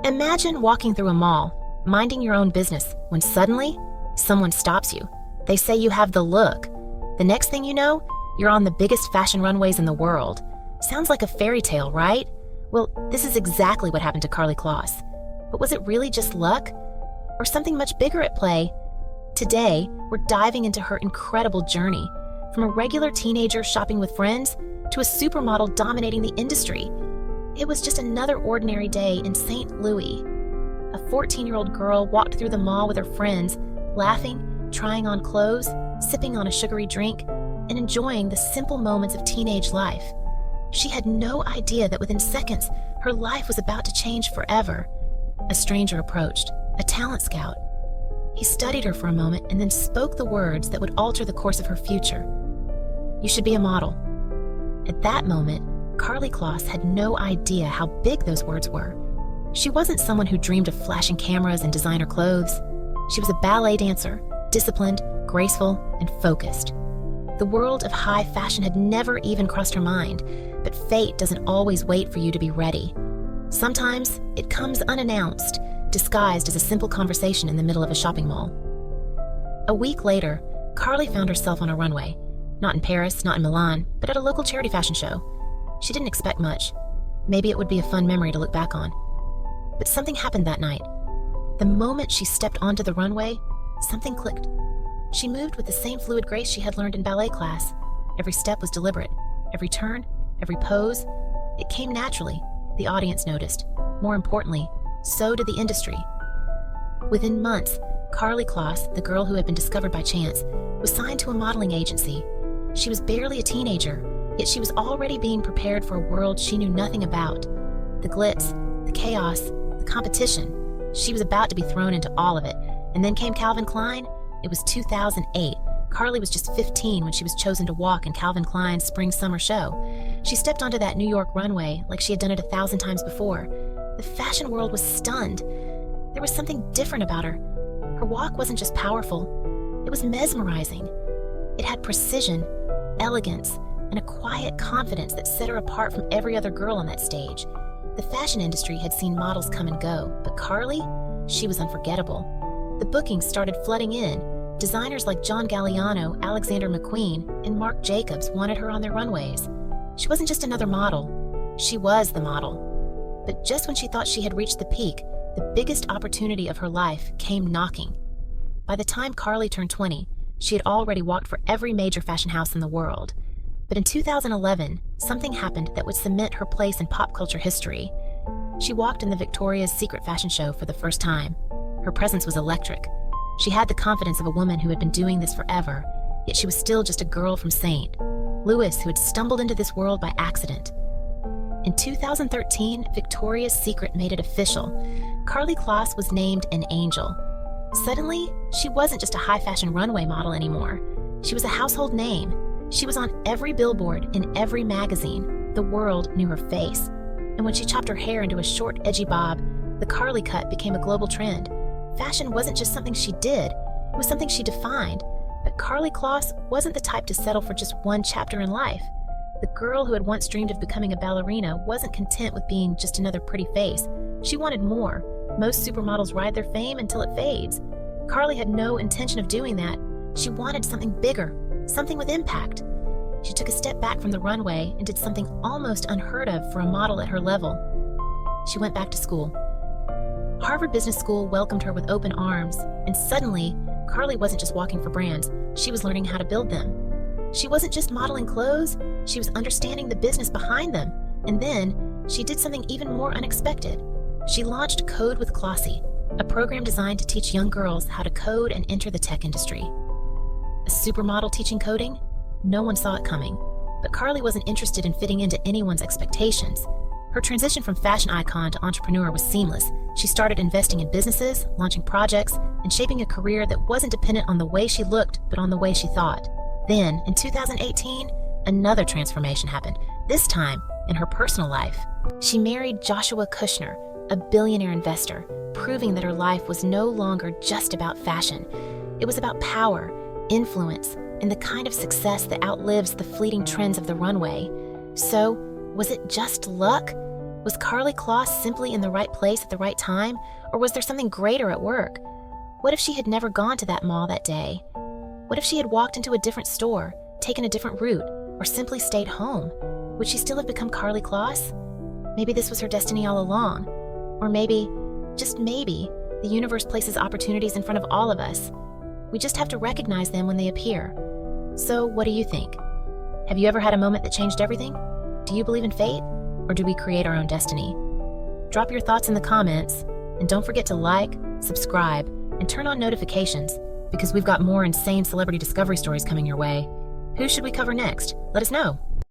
Imagine walking through a mall, minding your own business, when suddenly, someone stops you. They say you have the look. The next thing you know, you're on the biggest fashion runways in the world. Sounds like a fairy tale, right? Well, this is exactly what happened to Karlie Kloss. But was it really just luck? Or something much bigger at play? Today, we're diving into her incredible journey, from a regular teenager shopping with friends to a supermodel dominating the industry. It was just another ordinary day in St. Louis. A 14-year-old girl walked through the mall with her friends, laughing, trying on clothes, sipping on a sugary drink, and enjoying the simple moments of teenage life. She had no idea that within seconds, her life was about to change forever. A stranger approached, a talent scout. He studied her for a moment and then spoke the words that would alter the course of her future. "You should be a model." At that moment, Karlie Kloss had no idea how big those words were. She wasn't someone who dreamed of flashing cameras and designer clothes. She was a ballet dancer, disciplined, graceful, and focused. The world of high fashion had never even crossed her mind, but fate doesn't always wait for you to be ready. Sometimes it comes unannounced, disguised as a simple conversation in the middle of a shopping mall. A week later, Karlie found herself on a runway. Not in Paris, not in Milan, but at a local charity fashion show. She didn't expect much. Maybe it would be a fun memory to look back on. But something happened that night. The moment she stepped onto the runway, something clicked. She moved with the same fluid grace she had learned in ballet class. Every step was deliberate. Every turn, every pose. It came naturally. The audience noticed. More importantly, so did the industry. Within months, Karlie Kloss, the girl who had been discovered by chance, was signed to a modeling agency. She was barely a teenager, yet she was already being prepared for a world she knew nothing about. The glitz, the chaos, the competition. She was about to be thrown into all of it. And then came Calvin Klein. It was 2008. Karlie was just 15 when she was chosen to walk in Calvin Klein's spring-summer show. She stepped onto that New York runway like she had done it 1,000 times before. The fashion world was stunned. There was something different about her. Her walk wasn't just powerful. It was mesmerizing. It had precision, elegance, and a quiet confidence that set her apart from every other girl on that stage. The fashion industry had seen models come and go, but Karlie, she was unforgettable. The bookings started flooding in. Designers like John Galliano, Alexander McQueen, and Marc Jacobs wanted her on their runways. She wasn't just another model. She was the model. But just when she thought she had reached the peak, the biggest opportunity of her life came knocking. By the time Karlie turned 20, she had already walked for every major fashion house in the world. But in 2011, something happened that would cement her place in pop culture history. She walked in the Victoria's Secret fashion show for the first time. Her presence was electric. She had the confidence of a woman who had been doing this forever, yet she was still just a girl from St. Louis who had stumbled into this world by accident. In 2013, Victoria's Secret made it official. Karlie Kloss was named an angel. Suddenly, she wasn't just a high-fashion runway model anymore. She was a household name. She was on every billboard in every magazine. The world knew her face. And when she chopped her hair into a short, edgy bob, the Karlie cut became a global trend. Fashion wasn't just something she did, it was something she defined. But Karlie Kloss wasn't the type to settle for just one chapter in life. The girl who had once dreamed of becoming a ballerina wasn't content with being just another pretty face. She wanted more. Most supermodels ride their fame until it fades. Karlie had no intention of doing that. She wanted something bigger, something with impact. She took a step back from the runway and did something almost unheard of for a model at her level. She went back to school. Harvard Business School welcomed her with open arms, and suddenly, Karlie wasn't just walking for brands, she was learning how to build them. She wasn't just modeling clothes, she was understanding the business behind them. And then, she did something even more unexpected. She launched Kode With Klossy, a program designed to teach young girls how to code and enter the tech industry. A supermodel teaching coding? No one saw it coming. But Karlie wasn't interested in fitting into anyone's expectations. Her transition from fashion icon to entrepreneur was seamless. She started investing in businesses, launching projects, and shaping a career that wasn't dependent on the way she looked, but on the way she thought. Then, in 2018, another transformation happened, this time in her personal life. She married Joshua Kushner, a billionaire investor, proving that her life was no longer just about fashion. It was about power, influence, and the kind of success that outlives the fleeting trends of the runway. So, was it just luck? Was Karlie Kloss simply in the right place at the right time, or was there something greater at work? What if she had never gone to that mall that day? What if she had walked into a different store, taken a different route, or simply stayed home? Would she still have become Karlie Kloss? Maybe this was her destiny all along. Or maybe, just maybe, the universe places opportunities in front of all of us. We just have to recognize them when they appear. So, what do you think? Have you ever had a moment that changed everything? Do you believe in fate, or do we create our own destiny? Drop your thoughts in the comments, and don't forget to like, subscribe, and turn on notifications, because we've got more insane celebrity discovery stories coming your way. Who should we cover next? Let us know.